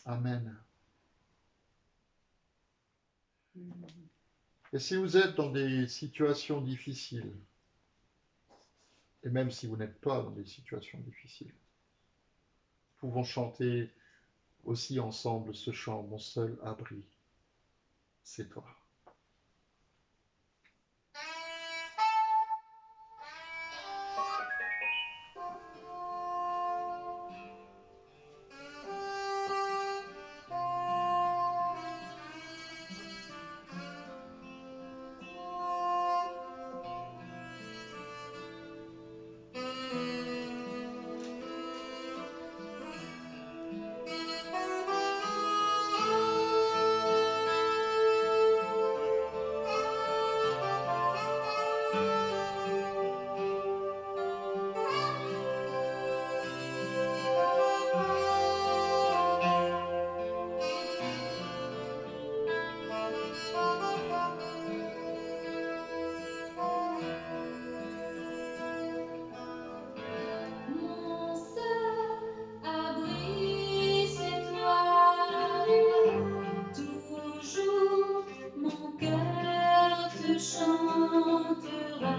Speaker 1: Amen. Et si vous êtes dans des situations difficiles, et même si vous n'êtes pas dans des situations difficiles, nous pouvons chanter aussi ensemble ce chant, Mon seul abri, c'est toi.
Speaker 4: Mon seul abri, c'est toi. Toujours mon cœur te chantera,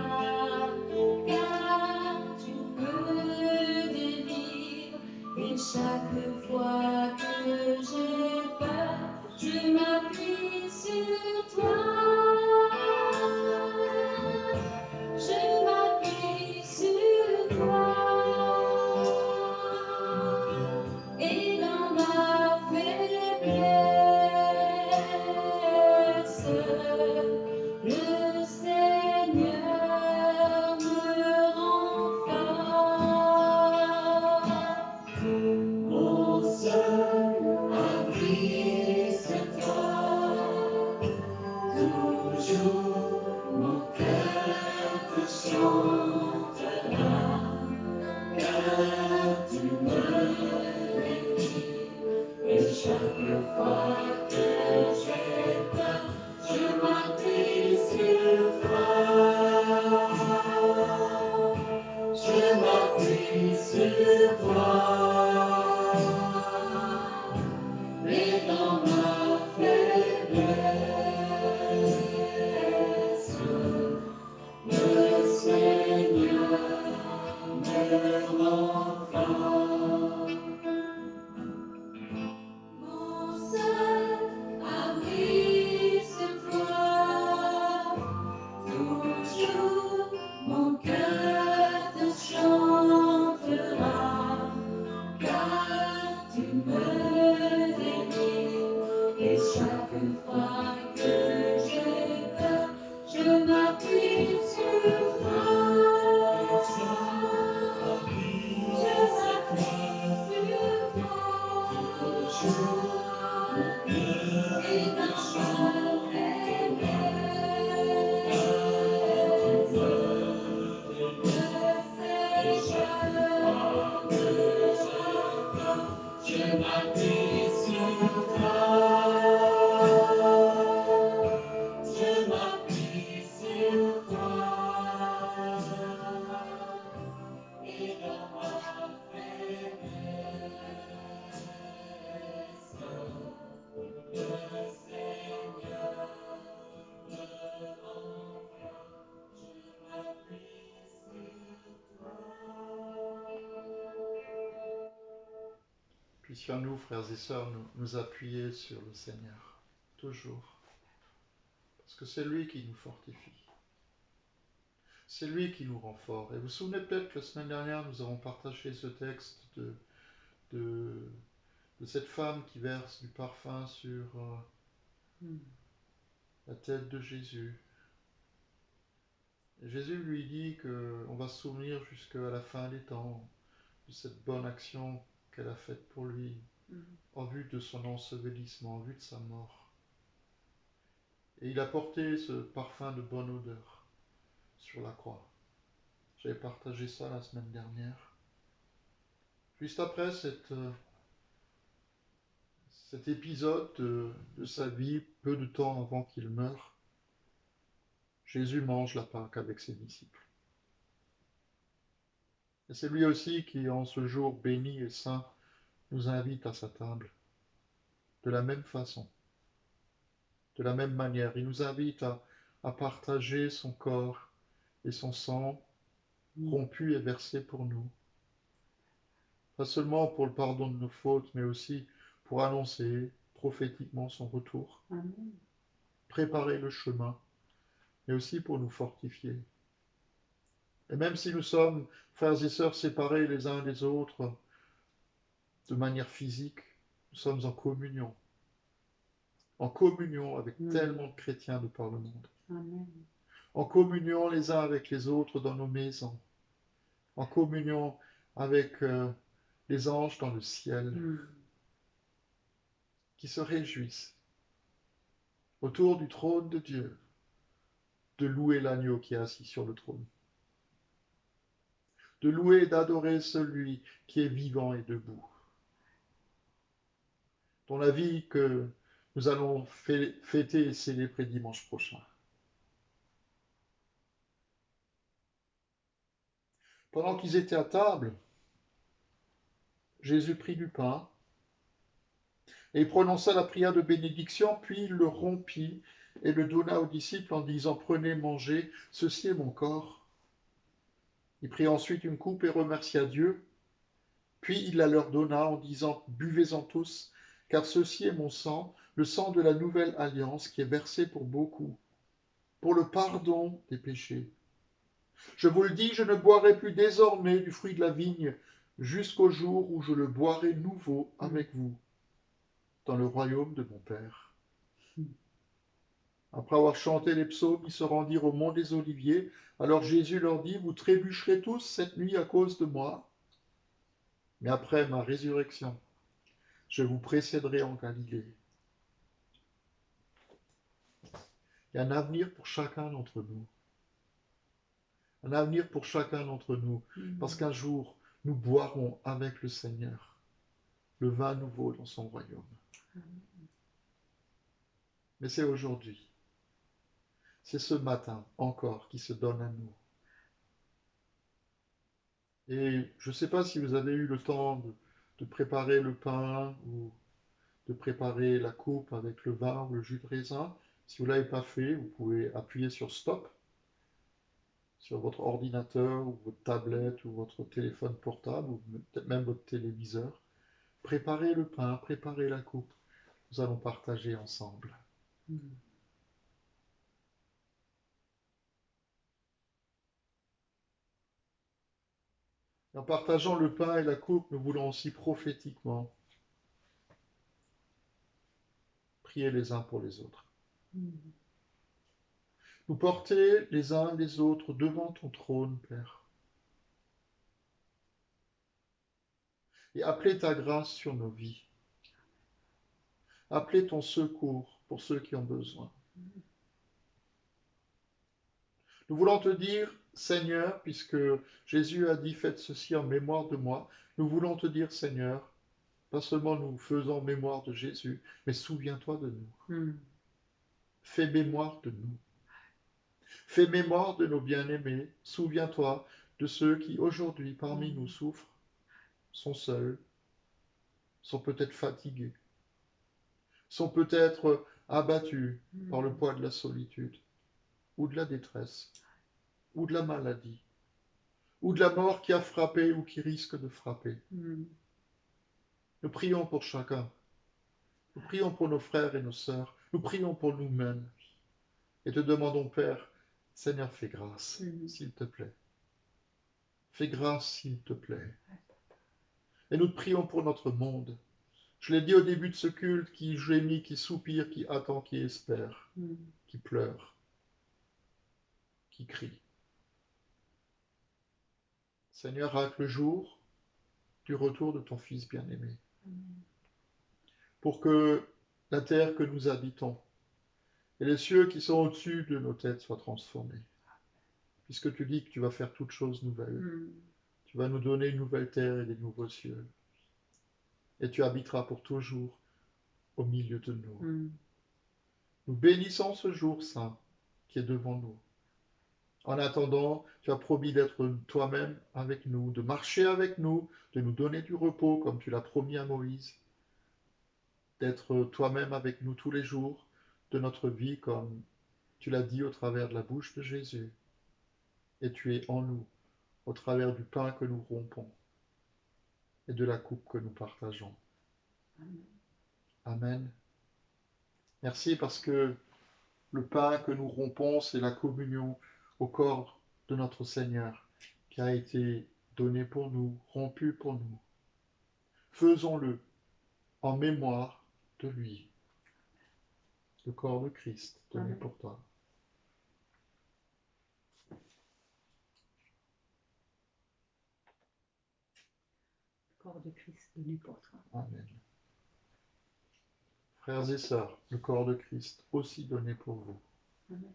Speaker 4: car tu me délivres. Et chaque fois que j'ai peur, je m'appuie sur toi. Je m'appuie sur toi. Et dans ma faiblesse, le Seigneur me rend fort. Mon seul abri, c'est toi. Toujours mon cœur te chantera, car tu me délivres. Et chaque fois que j'ai peur, je m'appuie sur toi. Je m'appuie sur toi. Et dans ma faiblesse, le Seigneur me rend fort. Mon seul abri, c'est toi. Toujours mon cœur te chantera, car tu me délivres. Et chaque fois que j'ai peur, je m'appuie sur toi. Je m'appuie sur toi. Et dans ma faiblesse, je m'appuie
Speaker 1: qu'à nous, frères et sœurs, nous appuyer sur le Seigneur, toujours. Parce que c'est lui qui nous fortifie. C'est lui qui nous rend forts. Et vous vous souvenez peut-être que la semaine dernière, nous avons partagé ce texte de cette femme qui verse du parfum sur la tête de Jésus. Et Jésus lui dit qu'on va se souvenir jusqu'à la fin des temps de cette bonne action qu'elle a faite pour lui, en vue de son ensevelissement, en vue de sa mort. Et il a porté ce parfum de bonne odeur sur la croix. J'avais partagé ça la semaine dernière. Juste après cet épisode de sa vie, peu de temps avant qu'il meure, Jésus mange la Pâque avec ses disciples. Et c'est lui aussi qui, en ce jour béni et saint, nous invite à sa table. De la même façon, de la même manière, il nous invite à partager son corps et son sang rompu et versé pour nous. Pas seulement pour le pardon de nos fautes, mais aussi pour annoncer prophétiquement son retour,
Speaker 3: Amen.
Speaker 1: préparer le chemin, mais aussi pour nous fortifier. Et même si nous sommes frères et sœurs séparés les uns des autres de manière physique, nous sommes en communion avec tellement de chrétiens de par le monde,
Speaker 3: Amen.
Speaker 1: en communion les uns avec les autres dans nos maisons, en communion avec les anges dans le ciel, qui se réjouissent autour du trône de Dieu, de louer l'agneau qui est assis sur le trône, de louer et d'adorer celui qui est vivant et debout, dont la vie que nous allons fêter et célébrer dimanche prochain. Pendant qu'ils étaient à table, Jésus prit du pain et il prononça la prière de bénédiction, puis il le rompit et le donna aux disciples en disant « Prenez, mangez, ceci est mon corps ». Il prit ensuite une coupe et remercia Dieu, puis il la leur donna en disant « Buvez-en tous, car ceci est mon sang, le sang de la nouvelle alliance qui est versé pour beaucoup, pour le pardon des péchés. Je vous le dis, je ne boirai plus désormais du fruit de la vigne jusqu'au jour où je le boirai nouveau avec vous dans le royaume de mon Père. » Après avoir chanté les psaumes, ils se rendirent au mont des Oliviers. Alors Jésus leur dit, vous trébucherez tous cette nuit à cause de moi, mais après ma résurrection, je vous précéderai en Galilée. Il y a un avenir pour chacun d'entre nous. Un avenir pour chacun d'entre nous, parce qu'un jour, nous boirons avec le Seigneur le vin nouveau dans son royaume. Mais c'est aujourd'hui, c'est ce matin encore qui se donne à nous. Et je ne sais pas si vous avez eu le temps de préparer le pain ou de préparer la coupe avec le vin ou le jus de raisin. Si vous ne l'avez pas fait, vous pouvez appuyer sur stop sur votre ordinateur ou votre tablette ou votre téléphone portable ou peut-être même votre téléviseur. Préparez le pain, préparez la coupe. Nous allons partager ensemble. En partageant le pain et la coupe, nous voulons aussi prophétiquement prier les uns pour les autres. Nous porter les uns les autres devant ton trône, Père. Et appeler ta grâce sur nos vies. Appeler ton secours pour ceux qui ont besoin. Nous voulons te dire, Seigneur, puisque Jésus a dit, faites ceci en mémoire de moi, nous voulons te dire, Seigneur, pas seulement nous faisons mémoire de Jésus, mais souviens-toi de nous. Fais mémoire de nous. Fais mémoire de nos bien-aimés. Souviens-toi de ceux qui aujourd'hui parmi nous souffrent, sont seuls, sont peut-être fatigués, sont peut-être abattus par le poids de la solitude, ou de la détresse, ou de la maladie, ou de la mort qui a frappé ou qui risque de frapper. Nous prions pour chacun. Nous prions pour nos frères et nos sœurs. Nous prions pour nous-mêmes. Et te demandons, Père, Seigneur, fais grâce, s'il te plaît. Fais grâce, s'il te plaît. Et nous te prions pour notre monde. Je l'ai dit au début de ce culte, qui gémit, qui soupire, qui attend, qui espère, qui pleure, qui crie. Seigneur, hâte le jour du retour de ton Fils bien-aimé. Pour que la terre que nous habitons et les cieux qui sont au-dessus de nos têtes soient transformés. Puisque tu dis que tu vas faire toutes choses nouvelles. Tu vas nous donner une nouvelle terre et des nouveaux cieux. Et tu habiteras pour toujours au milieu de nous. Nous bénissons ce jour saint qui est devant nous. En attendant, tu as promis d'être toi-même avec nous, de marcher avec nous, de nous donner du repos comme tu l'as promis à Moïse, d'être toi-même avec nous tous les jours de notre vie comme tu l'as dit au travers de la bouche de Jésus. Et tu es en nous, au travers du pain que nous rompons et de la coupe que nous partageons. Amen. Merci parce que le pain que nous rompons, c'est la communion au corps de notre Seigneur qui a été donné pour nous, rompu pour nous. Faisons-le en mémoire de lui, le corps de Christ donné pour toi.
Speaker 3: Le corps de Christ donné pour toi.
Speaker 1: Amen. Frères et sœurs, le corps de Christ aussi donné pour vous.
Speaker 3: Amen.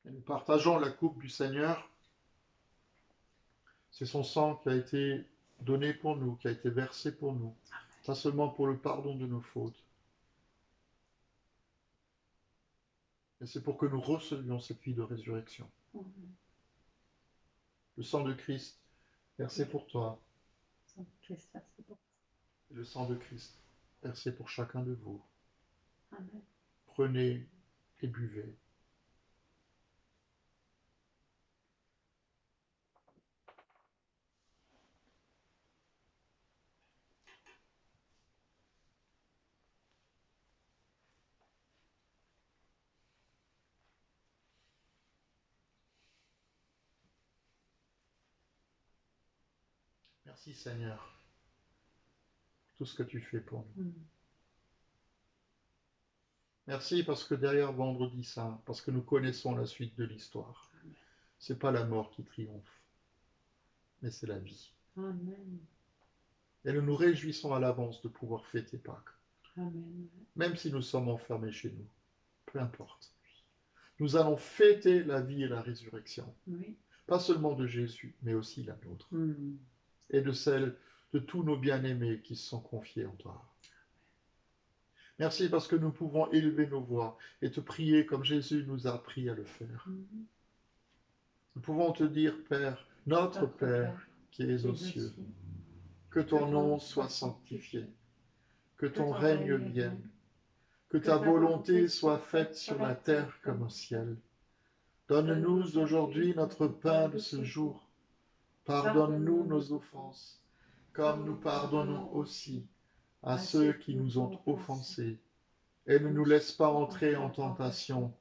Speaker 1: Et nous partageons la coupe du Seigneur. C'est son sang qui a été donné pour nous, qui a été versé pour nous, pas seulement pour le pardon de nos fautes, mais c'est pour que nous recevions cette vie de résurrection. Le sang de Christ versé pour toi, et le sang de Christ versé pour chacun de vous.
Speaker 3: Amen.
Speaker 1: Prenez et buvez. Merci Seigneur pour tout ce que tu fais pour nous. Merci parce que derrière Vendredi Saint, parce que nous connaissons la suite de l'histoire, c'est pas la mort qui triomphe, mais c'est la vie.
Speaker 3: Amen.
Speaker 1: Et nous nous réjouissons à l'avance de pouvoir fêter Pâques,
Speaker 3: Amen.
Speaker 1: même si nous sommes enfermés chez nous, peu importe. Nous allons fêter la vie et la résurrection,
Speaker 3: Oui.
Speaker 1: pas seulement de Jésus, mais aussi la nôtre, et de celle de tous nos bien-aimés qui se sont confiés en toi. Merci parce que nous pouvons élever nos voix et te prier comme Jésus nous a appris à le faire. Nous pouvons te dire, Père, notre Père qui es aux cieux, que ton nom soit sanctifié, que ton règne vienne, que ta volonté soit faite sur la terre comme au ciel. Donne-nous aujourd'hui notre pain de ce jour. Pardonne-nous nos offenses, comme nous pardonnons aussi à ceux qui nous ont offensés. Et ne nous laisse pas entrer en tentation,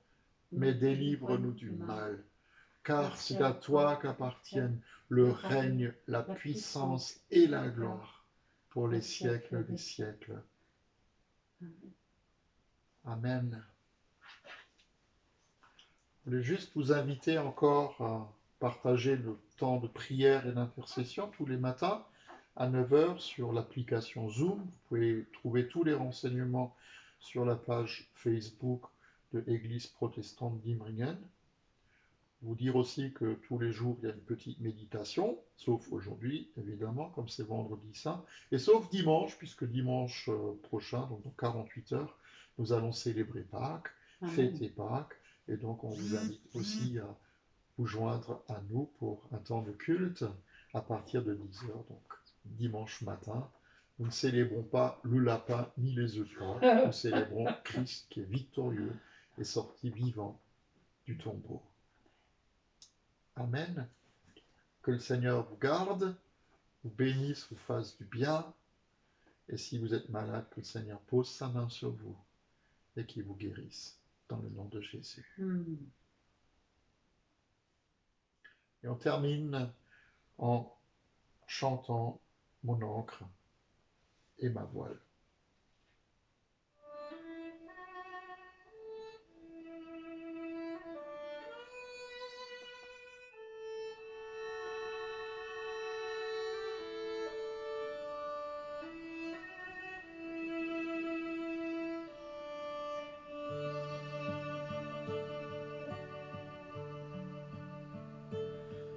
Speaker 1: mais délivre-nous du mal. Car c'est à toi qu'appartiennent le règne, la puissance et la gloire pour les siècles des siècles. Amen. Je voulais juste vous inviter encore à partager le temps de prière et d'intercession tous les matins à 9 h sur l'application Zoom. Vous pouvez trouver tous les renseignements sur la page Facebook de l'Église protestante d'Imringen. Vous dire aussi que tous les jours, il y a une petite méditation, sauf aujourd'hui, évidemment, comme c'est vendredi saint, et sauf dimanche, puisque dimanche prochain, donc dans 48 heures, nous allons célébrer Pâques,
Speaker 3: Amen.
Speaker 1: fêter Pâques, et donc on vous invite aussi à vous joindre à nous pour un temps de culte à partir de 10 heures, donc dimanche matin. Nous ne célébrons pas le lapin ni les œufs de Pâques, nous célébrons Christ qui est victorieux et sorti vivant du tombeau. Amen. Que le Seigneur vous garde, vous bénisse, vous fasse du bien. Et si vous êtes malade, que le Seigneur pose sa main sur vous et qu'il vous guérisse. Dans le nom de Jésus. Et on termine en chantant Mon encre et ma voile.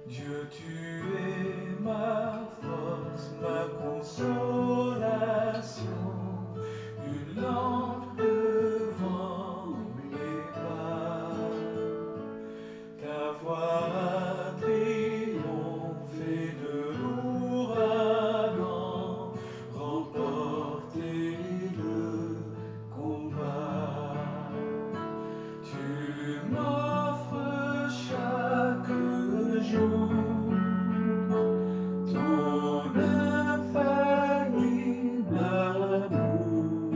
Speaker 2: Dieu, tu es ma force, ma consolation, une lampe devant mes pas. Ta voix a triomphé de l'ouragan, remporté le combat. Tu m'offres chaque jour ton infaillible amour.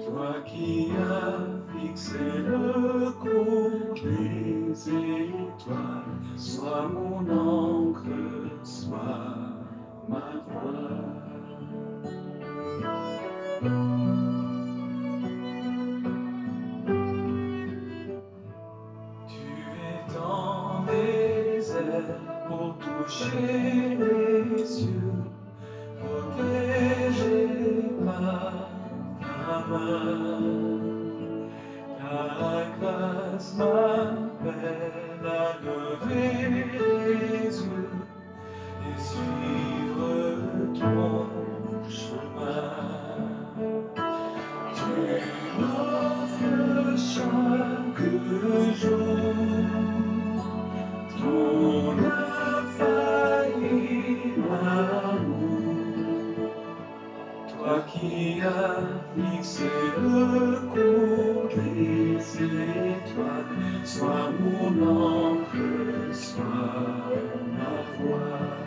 Speaker 2: Toi qui as fixé le cours des étoiles, sois mon encre, sois ma voile. Tu étends des ailes pour toucher les cieux, protégé par ta main. Ta grâce m'appelle à lever les yeux et suivre ton chemin. Tu m'offres chaque jour ton infaillible amour. Toi qui as fixé le cours des étoiles, sois mon encre, sois ma voile.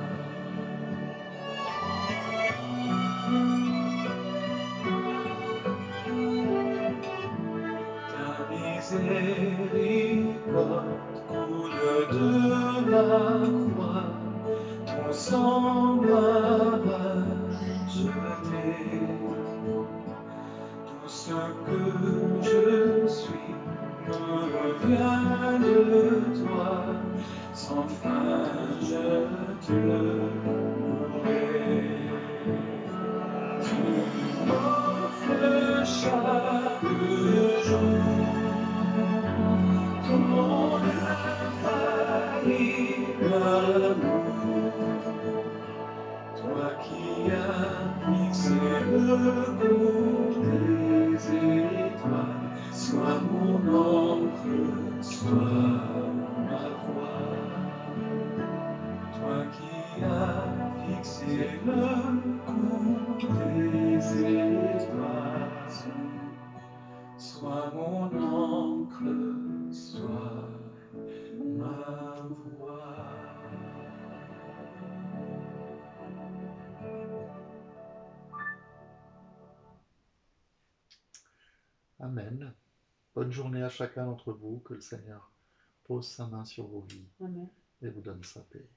Speaker 2: Ta miséricorde coule de la croix, ton sang m'a racheté. Tout ce que je suis me vient de toi, sans fin je te louerai. Tu m'offres chaque jour ton infaillible amour. Toi qui as fixé le cours des étoiles, sois mon encre, sois ma voile. Toi qui as fixé le cours des étoiles, sois mon encre, sois ma voile.
Speaker 1: Amen. Bonne journée à chacun d'entre vous. Que le Seigneur pose sa main sur vos vies
Speaker 3: Amen.
Speaker 1: et vous donne sa paix.